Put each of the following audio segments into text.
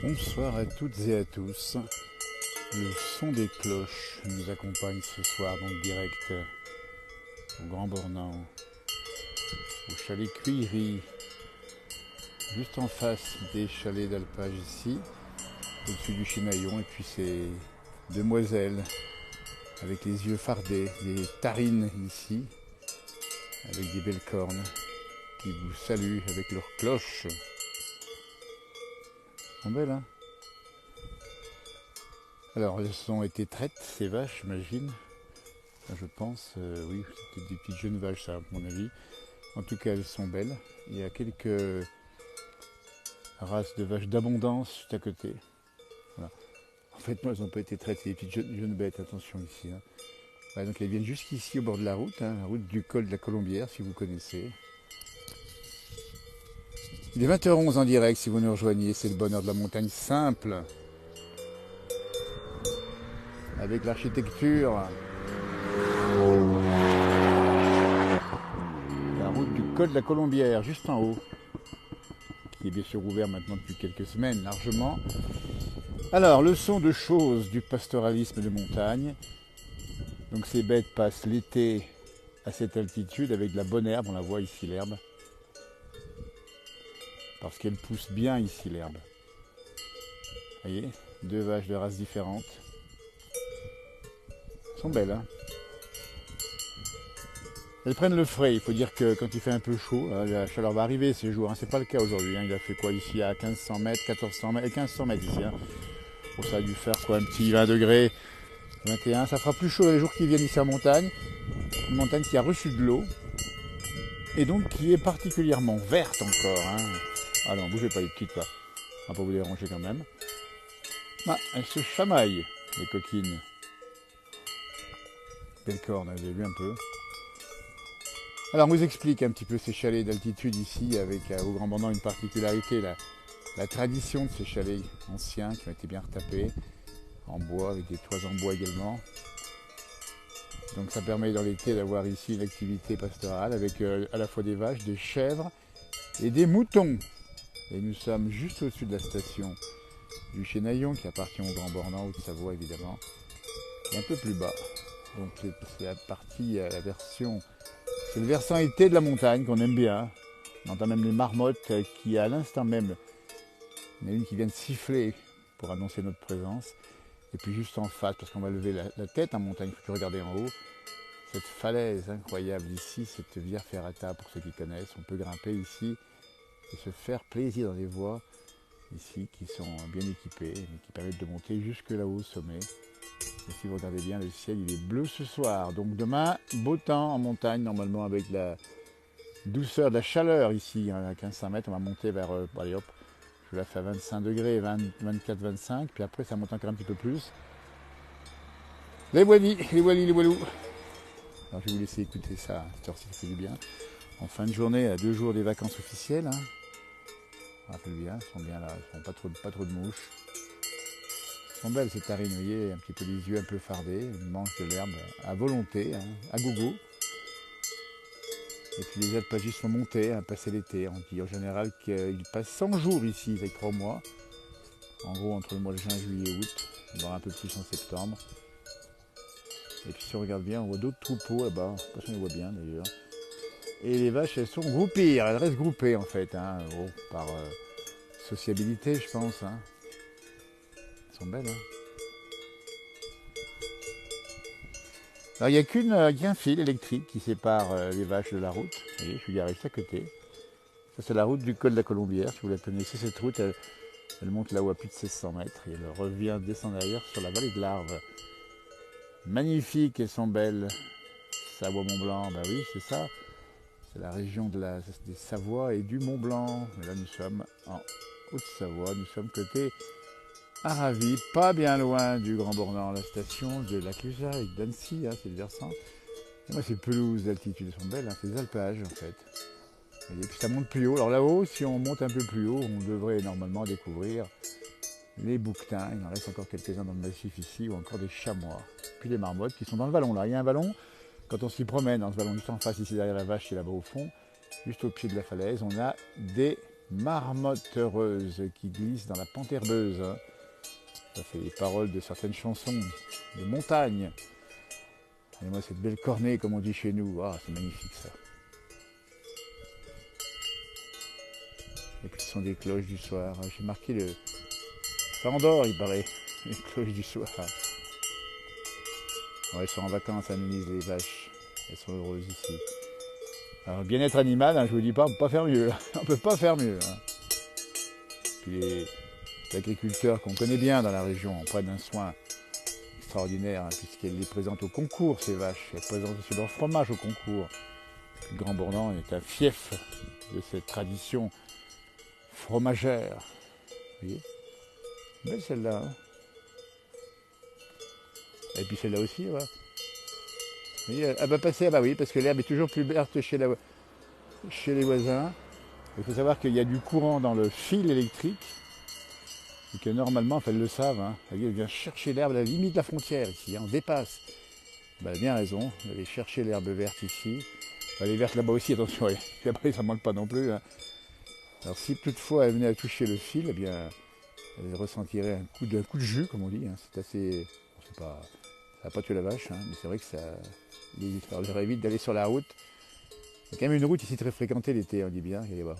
Bonsoir à toutes et à tous. Le son des cloches nous accompagne ce soir dans le direct au Grand Bornand, au chalet Cuillery, juste en face des chalets d'alpage ici, au-dessus du Chinaillon, et puis ces demoiselles avec les yeux fardés, des tarines ici, avec des belles cornes, qui vous saluent avec leurs cloches. Elles sont belles, hein? Alors, elles ont été traites, ces vaches, j'imagine. Enfin, je pense, oui, c'était des petites jeunes vaches, ça, à mon avis. En tout cas, elles sont belles. Il y a quelques races de vaches d'abondance juste à côté. Voilà. En fait, moi, elles n'ont pas été traitées, les petites jeunes bêtes, attention ici. Hein. Ouais, donc, elles viennent jusqu'ici, au bord de la route du col de la Colombière, si vous connaissez. Il est 20h11 en direct, si vous nous rejoignez. C'est le bonheur de la montagne simple. Avec l'architecture. La route du col de la Colombière, juste en haut, qui est bien sûr ouvert maintenant depuis quelques semaines, largement. Alors, leçon de choses du pastoralisme de montagne. Donc ces bêtes passent l'été à cette altitude avec de la bonne herbe, on la voit ici l'herbe. Parce qu'elle pousse bien ici l'herbe. Vous voyez, deux vaches de races différentes. Elles sont belles, hein. Elles prennent le frais. Il faut dire que quand il fait un peu chaud, la chaleur va arriver ces jours. Hein. C'est pas le cas aujourd'hui. Hein. Il a fait quoi ici à 1500 mètres, 1400 mètres, 1500 mètres ici. Hein. Bon, ça a dû faire quoi, un petit 20 degrés, 21. Ça fera plus chaud les jours qui viennent ici en montagne. Une montagne qui a reçu de l'eau et donc qui est particulièrement verte encore. Hein. Ah non, bougez pas les petites là. On va pas vous déranger quand même. Ah, elles se chamaillent, les coquines. Belle corne, vous avez vu un peu. Alors, on vous explique un petit peu ces chalets d'altitude ici, avec au Grand Bornand une particularité, la tradition de ces chalets anciens qui ont été bien retapés, en bois, avec des toits en bois également. Donc ça permet dans l'été d'avoir ici une activité pastorale avec à la fois des vaches, des chèvres et des moutons. Et nous sommes juste au-dessus de la station du Chinaillon qui appartient au Grand Bornand, Haute-Savoie évidemment, et un peu plus bas. Donc c'est la partie, la version... C'est le versant été de la montagne qu'on aime bien. On entend même les marmottes qui, à l'instant même, il y en a une qui vient de siffler pour annoncer notre présence. Et puis juste en face, parce qu'on va lever la tête en montagne, il faut regarder en haut, cette falaise incroyable ici, cette Via Ferrata pour ceux qui connaissent. On peut grimper ici et se faire plaisir dans les voies ici qui sont bien équipées et qui permettent de monter jusque là-haut au sommet. Et si vous regardez bien, le ciel il est bleu ce soir. Donc demain, beau temps en montagne, normalement avec la douceur, de la chaleur ici, à 1500 mètres. On va monter vers, allez hop, je la fais à 25 degrés, 24, 25. Puis après, ça monte encore un petit peu plus. Les voilis, les voilis, les voilous. Alors je vais vous laisser écouter ça, cette heure-ci, ça fait du bien. En fin de journée, à 2 jours des vacances officielles. Hein. Rappelez bien, elles sont bien là, elles font pas trop de mouches. Elles sont belles ces tarines, vous voyez, un petit peu les yeux un peu fardés, elles mangent de l'herbe à volonté, hein, à gogo. Et puis les alpagistes sont montés, hein, passer l'été. On dit en général qu'ils passent 100 jours ici, avec 3 mois. En gros, entre le mois de juin, juillet et août, voire un peu plus en septembre. Et puis si on regarde bien, on voit d'autres troupeaux là-bas, je ne sais pas si on les voit bien d'ailleurs. Et les vaches, elles sont groupées, elles restent groupées en fait, hein, par sociabilité, je pense. Hein. Elles sont belles, hein. Alors il n'y a qu'un fil électrique qui sépare les vaches de la route. Vous voyez, je suis garé juste à côté. Ça c'est la route du col de la Colombière, si vous la connaissez. Cette route, elle monte là-haut à plus de 1600 mètres et elle revient, descend derrière sur la vallée de l'Arve. Magnifiques, elles sont belles. Savoie-Mont-Blanc, bah oui, c'est ça. C'est la région des Savoies et du Mont-Blanc. Et là, nous sommes en Haute-Savoie. Nous sommes côté Aravis, pas bien loin du Grand Bornand, la station de la Clusaz avec d'Annecy, hein, c'est le versant. Et moi, c'est pelouses d'altitude, elles sont belles, hein, c'est des alpages en fait. Et puis ça monte plus haut. Alors là-haut, si on monte un peu plus haut, on devrait normalement découvrir les bouquetins. Il en reste encore quelques-uns dans le massif ici, ou encore des chamois. Puis les marmottes qui sont dans le vallon là. Il y a un vallon. Quand on s'y promène dans ce vallon juste en face, ici derrière la vache et là-bas au fond, juste au pied de la falaise, on a des marmotte heureuse qui glisse dans la pente herbeuse. Hein. Ça c'est les paroles de certaines chansons de montagne. Et moi cette belle cornée comme on dit chez nous, ah, c'est magnifique ça. Et puis ce sont des cloches du soir. J'ai marqué le... Ça endort il paraît, les cloches du soir. Ouais, elles sont en vacances à Venise les vaches. Elles sont heureuses ici. Alors bien-être animal, hein, je vous dis pas, on peut pas faire mieux. On peut pas faire mieux. Hein. Puis les agriculteurs qu'on connaît bien dans la région en prennent un soin extraordinaire, hein, puisqu'elles les présentent au concours, ces vaches. Elles présentent aussi leur fromage au concours. Le Grand Bourdan est un fief de cette tradition fromagère. Vous voyez, belle celle-là. Hein. Et puis celle-là aussi, ouais. Vous voyez, elle va passer, ah bah oui, parce que l'herbe est toujours plus verte chez les voisins. Il faut savoir qu'il y a du courant dans le fil électrique. Et que normalement, elles le savent, hein, elle vient chercher l'herbe à la limite de la frontière ici, hein, on dépasse. Ben, elle a bien raison, d'aller chercher l'herbe verte ici. Elle est verte là-bas aussi, attention, là-bas ça ne manque pas non plus. Hein. Alors si toutefois elle venait à toucher le fil, eh bien, elle ressentirait un coup de jus, comme on dit. Hein. C'est assez... c'est pas, ça va pas tuer la vache, hein, mais c'est vrai que ça leur évite d'aller sur la route. Il y a quand même une route ici très fréquentée l'été, on dit bien, allez voir.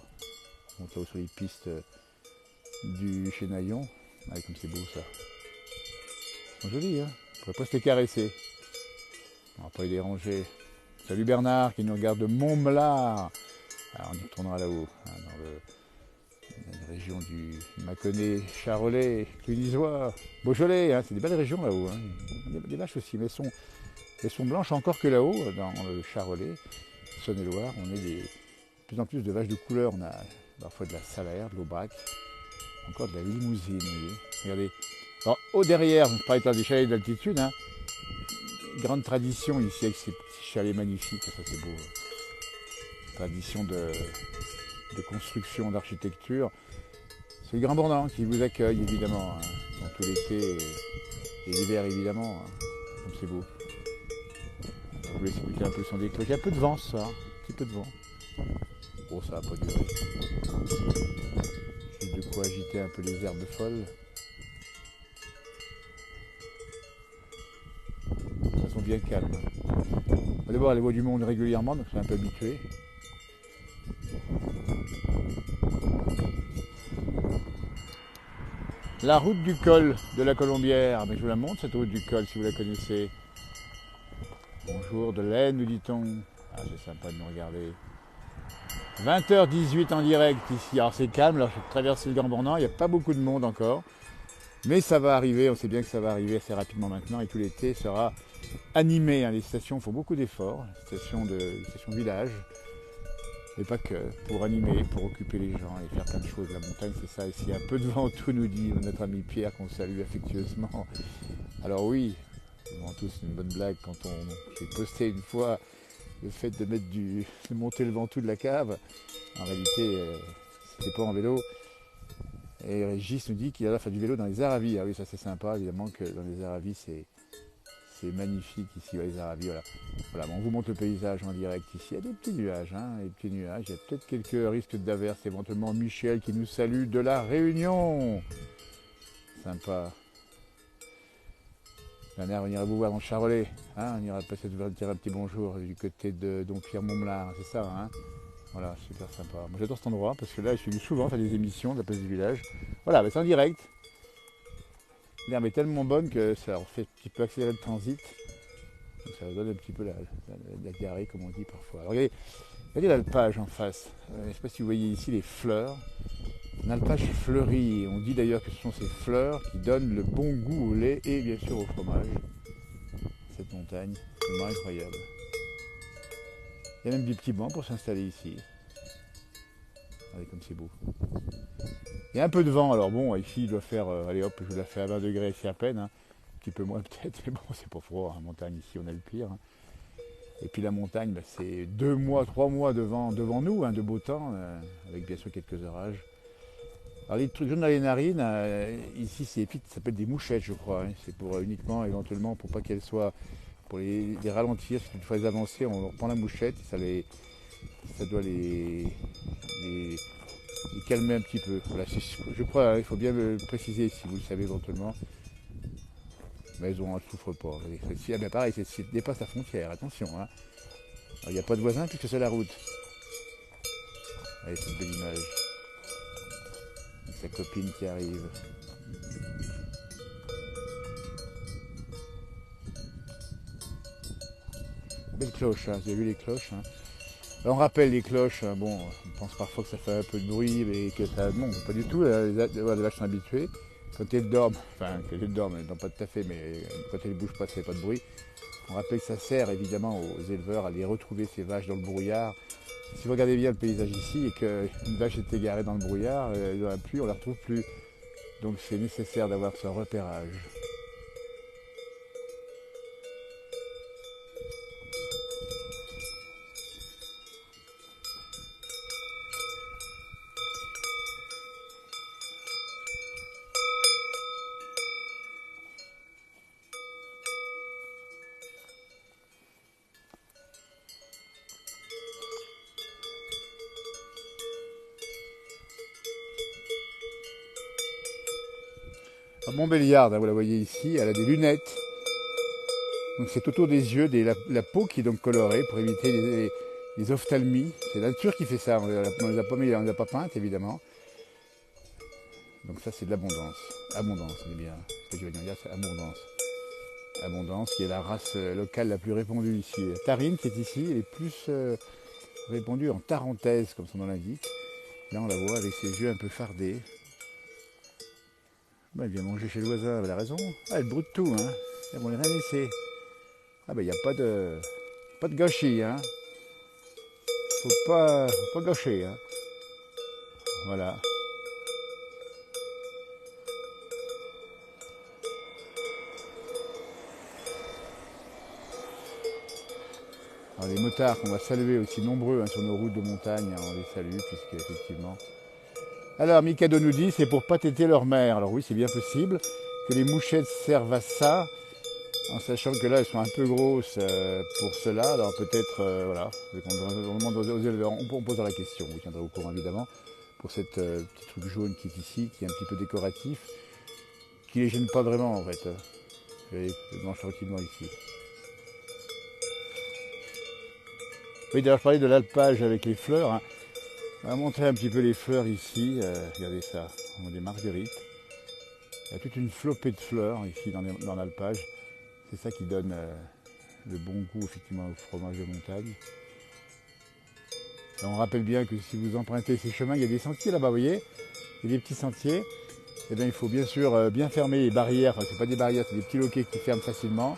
On monte là sur les pistes du Chénaillon. Ah, comme c'est beau ça. Ils sont jolis, hein. On pourrait pas se les caresser. On va pas les déranger. Salut Bernard qui nous regarde de Montblat. Alors on y retournera là-haut, hein, dans la région du Mâconnais, Charolais, Clunisois, Beaujolais. Hein, c'est des belles régions là-haut. Hein. Des vaches aussi, mais elles sont blanches encore que là-haut, dans le Charolais, Saône-et-Loire. On a de plus en plus de vaches de couleur. On a parfois de la Salaire, de l'Aubrac, encore de la Limousine. Vous voyez. Regardez. Alors, au derrière, on parlait des chalets d'altitude. Hein. Grande tradition ici avec ces petits chalets magnifiques. Ça, c'est beau. Tradition de construction, d'architecture. C'est le Grand Bourdan qui vous accueille, évidemment, hein, dans tout l'été et l'hiver, évidemment. Hein, comme c'est beau. Je vous laisse écouter un peu son décloche. Il y a un peu de vent, ça. Un petit peu de vent. Bon, ça va pas durer. Juste de quoi agiter un peu les herbes folles. Elles sont bien calmes. D'abord, elle voit du monde régulièrement, donc c'est un peu habitué. La route du col de la Colombière. Mais je vous la montre, cette route du col, si vous la connaissez. Bonjour de l'Aisne, nous dit-on. Ah, c'est sympa de nous regarder. 20h18 en direct ici. Alors c'est calme, alors je traverse le Grand Bourdan, il n'y a pas beaucoup de monde encore. Mais ça va arriver, on sait bien que ça va arriver assez rapidement maintenant et tout l'été sera animé. Hein. Les stations font beaucoup d'efforts, les stations village. Et pas que, pour animer, pour occuper les gens et faire plein de choses. La montagne, c'est ça. Ici, un peu de vent tout, nous dit notre ami Pierre, qu'on salue affectueusement. Alors oui, le Ventoux, c'est une bonne blague. Quand j'ai posté une fois le fait de monter le Ventoux de la cave, en réalité, c'était pas en vélo. Et Régis nous dit qu'il allait faire du vélo dans les Aravis. Ah oui, ça c'est sympa, évidemment que dans les Aravis, c'est magnifique ici, les Aravis, voilà. Bon, on vous montre le paysage en direct ici. Il y a des petits nuages, hein, des petits nuages. Il y a peut-être quelques risques d'averses, éventuellement Michel qui nous salue de la Réunion. Sympa. On ira vous voir dans le Charolais. Hein, on ira passer vous dire un petit bonjour du côté de Dompierre-Montblat, c'est ça, hein. Voilà, super sympa. Moi j'adore cet endroit parce que là, je suis souvent faire des émissions de la place du village. Voilà, c'est en direct. L'herbe est tellement bonne que ça leur fait un petit peu accélérer le transit. Donc ça donne un petit peu la diarrhée, comme on dit parfois. Alors regardez l'alpage en face. Je ne sais pas si vous voyez ici les fleurs. Un alpage fleuri. On dit d'ailleurs que ce sont ces fleurs qui donnent le bon goût au lait et bien sûr au fromage. Cette montagne, c'est vraiment incroyable. Il y a même des petits bancs pour s'installer ici. Regardez comme c'est beau. Il y a un peu de vent, alors bon, ici il doit faire, allez hop, je la fais à 20 degrés ici à peine, hein. Un petit peu moins peut-être, mais bon, c'est pas froid, en montagne ici on a le pire. Hein. Et puis la montagne, bah, c'est 2 mois, 3 mois devant nous, hein, de beau temps, avec bien sûr quelques orages. Alors les trucs jaunes dans les narines, ici c'est épite, ça s'appelle des mouchettes je crois, hein. C'est pour uniquement, éventuellement, pour pas qu'elles soient, pour les ralentir, si une fois les avancer, on reprend la mouchette, ça doit les et calmer un petit peu. Voilà, je crois, il faut bien le préciser si vous le savez éventuellement. Mais elles ne souffrent pas. Celle-ci, ah ben pareil, celle-ci dépasse la frontière, attention. Hein. Il n'y a pas de voisin puisque c'est la route. Allez, cette belle image. Sa copine qui arrive. Belle cloche, hein. Vous avez vu les cloches, hein. Alors, on rappelle les cloches, hein. Bon, on pense parfois que ça fait un peu de bruit, mais que ça. Non, pas du tout, les vaches sont habituées. Quand elles dorment, enfin, quand elles dorment, elles ne dorment pas tout à fait, mais quand elles ne bougent pas, ça fait pas de bruit. On rappelle que ça sert évidemment aux éleveurs à les retrouver, ces vaches, dans le brouillard. Si vous regardez bien le paysage ici et qu'une vache est égarée dans le brouillard, elle n'en a plus, on ne la retrouve plus. Donc c'est nécessaire d'avoir ce repérage. La Montbéliarde, hein, vous la voyez ici, elle a des lunettes. Donc c'est autour des yeux, la peau qui est donc colorée pour éviter les ophtalmies. C'est la nature qui fait ça, on ne les a pas peintes évidemment. Donc ça c'est de l'abondance. Abondance, on est bien. Ce que je veux dire, c'est abondance. Abondance qui est la race locale la plus répandue ici. La Tarine qui est ici, elle est plus répandue en tarentaise, comme son nom l'indique. Là on la voit avec ses yeux un peu fardés. Ben, elle vient manger chez le voisin, elle a raison. Ah, elle broute tout, hein. On n'est rien laissé. Ah ben il n'y a pas de gâchis, hein. Faut pas gâcher, hein. Voilà. Alors les motards qu'on va saluer aussi nombreux, hein, sur nos routes de montagne, hein, on les salue puisqu'effectivement. Alors Mikado nous dit c'est pour pas téter leur mère. Alors oui, c'est bien possible que les mouchettes servent à ça, en sachant que là elles sont un peu grosses pour cela. Alors peut-être voilà, on demande aux éleveurs, on posera la question, vous tiendrez au courant évidemment, pour cette petit truc jaune qui est ici, qui est un petit peu décoratif, qui les gêne pas vraiment en fait. Je mange tranquillement ici. Oui, d'ailleurs, je parlais de l'alpage avec les fleurs, hein. On va montrer un petit peu les fleurs ici. Regardez ça, on a des marguerites. Il y a toute une flopée de fleurs ici dans l'alpage. C'est ça qui donne le bon goût effectivement au fromage de montagne. Et on rappelle bien que si vous empruntez ces chemins, il y a des sentiers là-bas, vous voyez. Il y a des petits sentiers. Et bien, il faut bien sûr bien fermer les barrières. Enfin, ce n'est pas des barrières, c'est des petits loquets qui ferment facilement.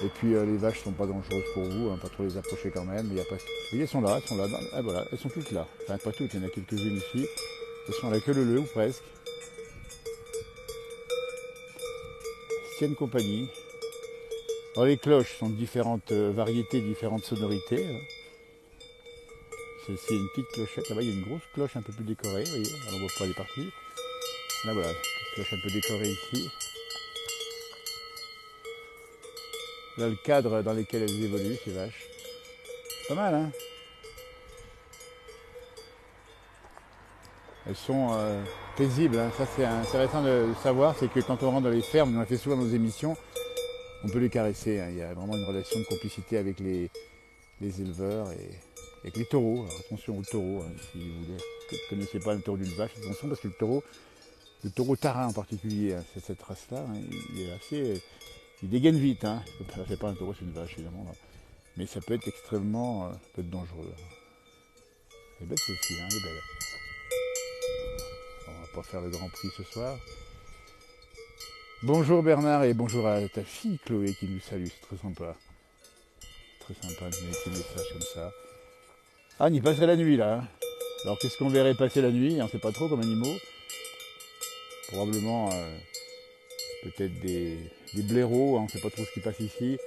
Et puis les vaches ne sont pas dangereuses pour vous, hein, pas trop les approcher quand même. Il y a pas... Oui, elles sont là. Ah, voilà, elles sont toutes là. Enfin, pas toutes, il y en a quelques-unes ici. Elles sont à la queue leu ou presque. Tiennent compagnie. Alors les cloches sont de différentes variétés, différentes sonorités. Hein. C'est une petite clochette. Là-bas, il y a une grosse cloche un peu plus décorée. Vous voyez, alors, on voit pas les parties. Là, voilà, petite cloche un peu décorée ici. Là, le cadre dans lequel elles évoluent, ces vaches. Pas mal, hein. Elles sont paisibles, hein. Ça, c'est intéressant de savoir, c'est que quand on rentre dans les fermes, on a fait souvent nos émissions, on peut les caresser, hein. Il y a vraiment une relation de complicité avec les éleveurs et avec les taureaux. Alors, attention aux taureaux, hein, si vous ne connaissez pas le taureau d'une vache, attention parce que le taureau tarin en particulier, hein, c'est cette race-là, hein, il est assez... Il dégaine vite, hein. C'est pas un taureau, c'est une vache évidemment. Là. Mais ça peut être extrêmement peut être dangereux. Elle est belle celle-ci, hein, elle est belle. On va pas faire le Grand Prix ce soir. Bonjour Bernard et bonjour à ta fille Chloé qui nous salue, c'est très sympa. Très sympa de mettre des messages comme ça. Ah, on y passerait la nuit là. Hein. Alors qu'est-ce qu'on verrait passer la nuit? On ne sait pas trop comme animaux. Probablement peut-être des blaireaux, hein, on ne sait pas trop ce qui passe ici.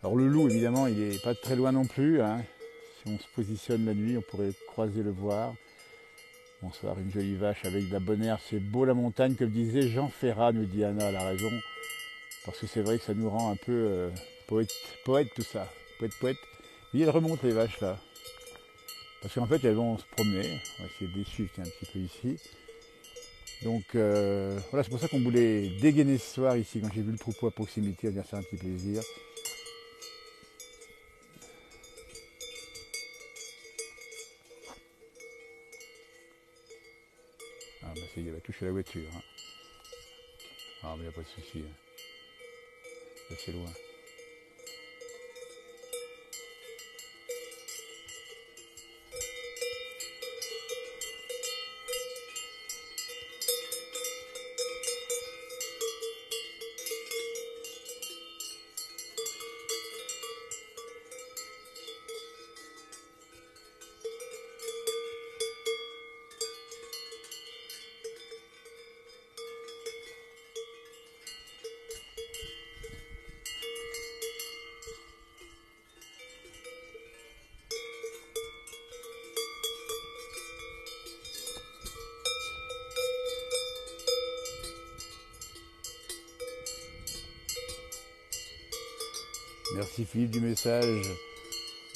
Alors le loup évidemment il n'est pas très loin non plus. Hein. Si on se positionne la nuit, on pourrait croiser le voir. Bonsoir, une jolie vache avec de la bonne herbe, c'est beau la montagne, comme disait Jean Ferrat, nous dit Anna, elle a raison. Parce que c'est vrai que ça nous rend un peu poète tout ça. Poète. Oui, elles remontent les vaches là. Parce qu'en fait, elles vont se promener. On va essayer de les suivre un petit peu ici. Donc voilà, c'est pour ça qu'on voulait dégainer ce soir ici. Quand j'ai vu le troupeau à proximité, on vient faire un petit plaisir. Ah bah ça y est, elle va toucher la voiture. Hein. Ah mais il n'y a pas de souci. Hein. Ça c'est loin. Merci Philippe du message.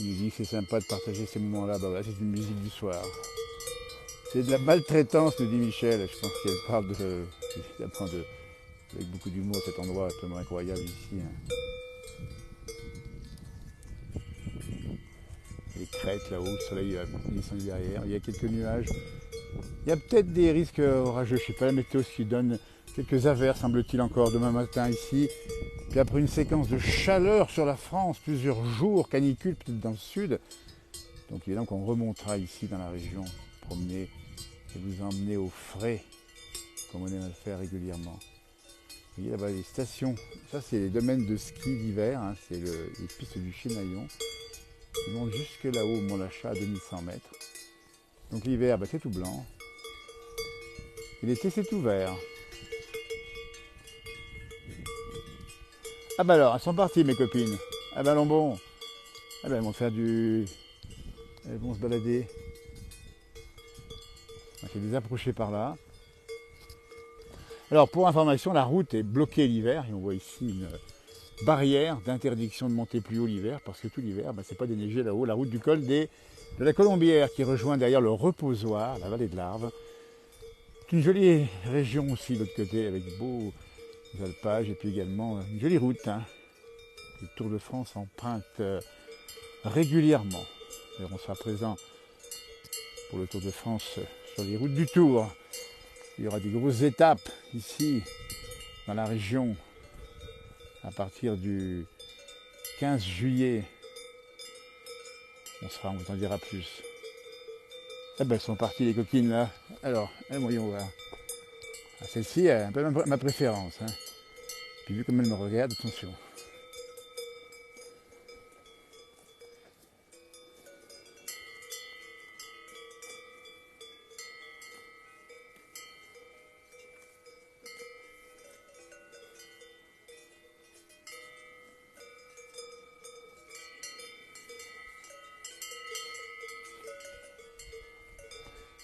Il nous dit que c'est sympa de partager ces moments-là. Bah voilà, c'est une musique du soir. C'est de la maltraitance, nous dit Michel. Je pense qu'elle parle évidemment avec beaucoup d'humour cet endroit absolument incroyable ici. Hein. Les crêtes là-haut, le soleil est descendu derrière. Il y a quelques nuages. Il y a peut-être des risques orageux. Je ne sais pas la météo qui donne quelques averses, semble-t-il, encore demain matin ici. Puis après une séquence de chaleur sur la France, plusieurs jours, canicule peut-être dans le sud. Donc évidemment qu'on remontera ici dans la région, promener et vous emmener au frais, comme on aime le faire régulièrement. Vous voyez là-bas les stations, ça c'est les domaines de ski d'hiver, hein, c'est les pistes du Chinaillon. Ils vont jusque là-haut au Mont Lachat à 2100 mètres. Donc l'hiver, bah, c'est tout blanc. Et l'été, c'est tout vert. Ah bah alors, elles sont parties mes copines. Ah bah non bon. Ah bah elles vont faire elles vont se balader. Donc, je vais les approcher par là. Alors pour information, la route est bloquée l'hiver. Et on voit ici une barrière d'interdiction de monter plus haut l'hiver. Parce que tout l'hiver, bah, c'est pas déneigé là-haut. La route du col de la Colombière qui rejoint derrière le reposoir, la vallée de l'Arve. C'est une jolie région aussi de l'autre côté avec de beaux alpages et puis également une jolie route. Hein. Le Tour de France emprunte régulièrement. D'ailleurs, on sera présent pour le Tour de France sur les routes du Tour. Il y aura des grosses étapes ici dans la région à partir du 15 juillet. On vous en dira plus. Eh ben, elles sont parties les coquines là. Alors, voyons voir. Ah, celle-ci est un peu ma préférence. Hein. Puis vu comme elle me regarde, attention.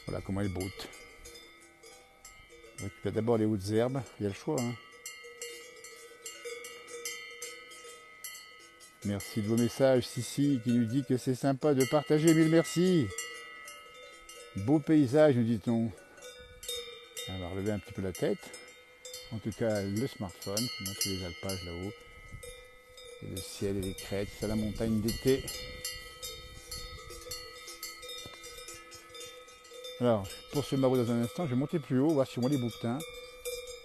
Voilà comment elle broute. On récupère d'abord les hautes herbes, il y a le choix. Hein. Merci de vos messages, Sissi, qui nous dit que c'est sympa de partager. Mille merci. Beau paysage, nous dit-on. On va relever un petit peu la tête. En tout cas, le smartphone, pour montrer les alpages là-haut. Et le ciel et les crêtes, c'est la montagne d'été. Alors, pour ce maraud dans un instant, je vais monter plus haut, voir si on voit les bouquetins.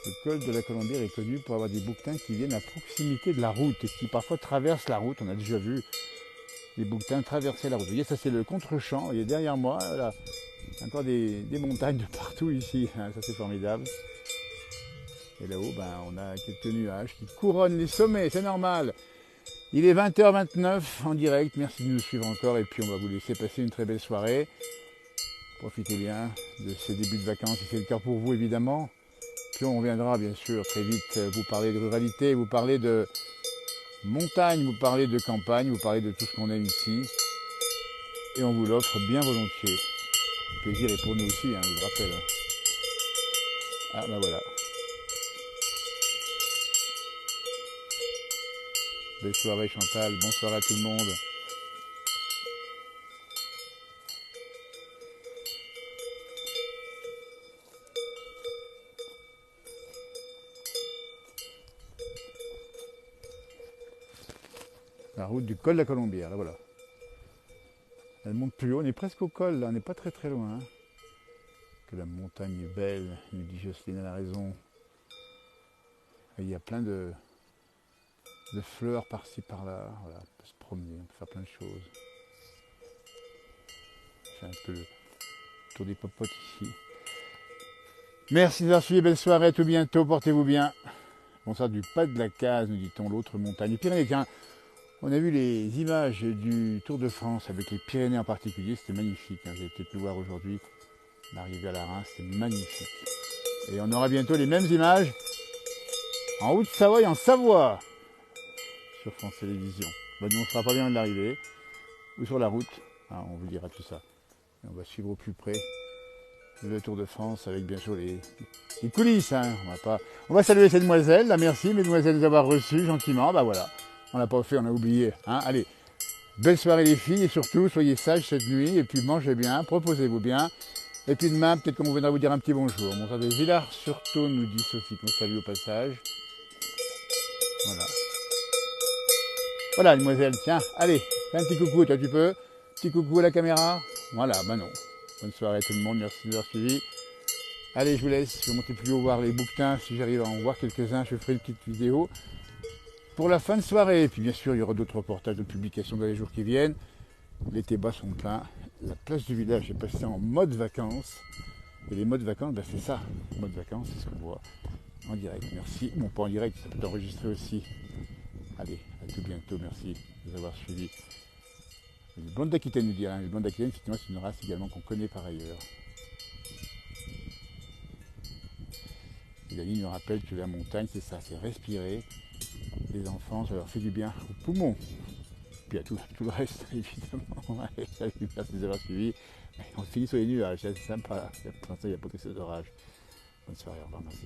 Le col de la Colombière est connu pour avoir des bouquetins qui viennent à proximité de la route et qui parfois traversent la route. On a déjà vu les bouquetins traverser la route. Vous voyez, ça c'est le contre-champ. Vous voyez, derrière moi, voilà, encore des montagnes de partout ici. Ça c'est formidable. Et là-haut, ben, on a quelques nuages qui couronnent les sommets, c'est normal. Il est 20h29 en direct. Merci de nous suivre encore et puis on va vous laisser passer une très belle soirée. Profitez bien de ces débuts de vacances si c'est le cas pour vous évidemment. Puis on reviendra bien sûr très vite vous parler de ruralité, vous parler de montagne, vous parler de campagne, vous parler de tout ce qu'on aime ici. Et on vous l'offre bien volontiers. Le plaisir est pour nous aussi, hein, je vous le rappelle. Ah ben voilà. Belle soirée Chantal, bonsoir à tout le monde. La route du col de la Colombière, là voilà. Elle monte plus haut, on est presque au col, là, on n'est pas très très loin. Hein. Que la montagne est belle, nous dit Jocelyne, elle a raison. Et il y a plein de fleurs par-ci par-là, voilà, on peut se promener, on peut faire plein de choses. C'est un peu le tour des popotes ici. Merci d'avoir suivi, belle soirée, à tout bientôt, portez-vous bien. Bonsoir du pas de la case, nous dit-on, l'autre montagne. Les Pyrénées, tiens, on a vu les images du Tour de France avec les Pyrénées en particulier, c'était magnifique. Hein. J'ai peut-être pu voir aujourd'hui l'arrivée à la Reims, c'est magnifique. Et on aura bientôt les mêmes images en Haute-Savoie et en Savoie sur France Télévisions. Ben, nous, on ne sera pas bien de l'arrivée ou sur la route, hein, on vous dira tout ça. Et on va suivre au plus près le Tour de France avec bien sûr les coulisses. Hein. On va saluer ces demoiselles, là, merci mesdemoiselles de nous avoir reçus gentiment, bah voilà. On l'a pas fait, on a oublié. Hein. Allez, belle soirée les filles et surtout soyez sages cette nuit et puis mangez bien, proposez-vous bien. Et puis demain, peut-être qu'on viendra vous dire un petit bonjour. Montant des Villars-sur-Thône, nous dit Sophie, qu'on salue au passage. Voilà. Voilà, demoiselle, tiens, allez, fais un petit coucou, toi tu peux. Petit coucou à la caméra. Voilà, bah non. Bonne soirée à tout le monde, merci d'avoir suivi. Allez, je vous laisse, je vais monter plus haut voir les bouquetins. Si j'arrive à en voir quelques-uns, je ferai une petite vidéo pour la fin de soirée. Et puis bien sûr, il y aura d'autres reportages, d'autres publications dans les jours qui viennent. Les débats sont pleins. La place du village est passée en mode vacances. Et les modes vacances, ben c'est ça. Mode vacances, c'est ce qu'on voit en direct. Merci. Bon, pas en direct, ça peut être enregistré aussi. Allez, à tout bientôt. Merci de nous avoir suivis. Le blonde d'Aquitaine nous dit, hein. Le blonde d'Aquitaine, effectivement, c'est une race également qu'on connaît par ailleurs. Et la ligne nous rappelle que la montagne, c'est ça, c'est respirer. Les enfants, ça leur fait du bien aux poumons. Puis à tout le reste, évidemment. Allez, salut, merci de nous avoir suivis. On finit sur les nuages, c'est sympa. Pour l'instant, il n'y a pas de d'orage. Bonne soirée, au revoir, merci.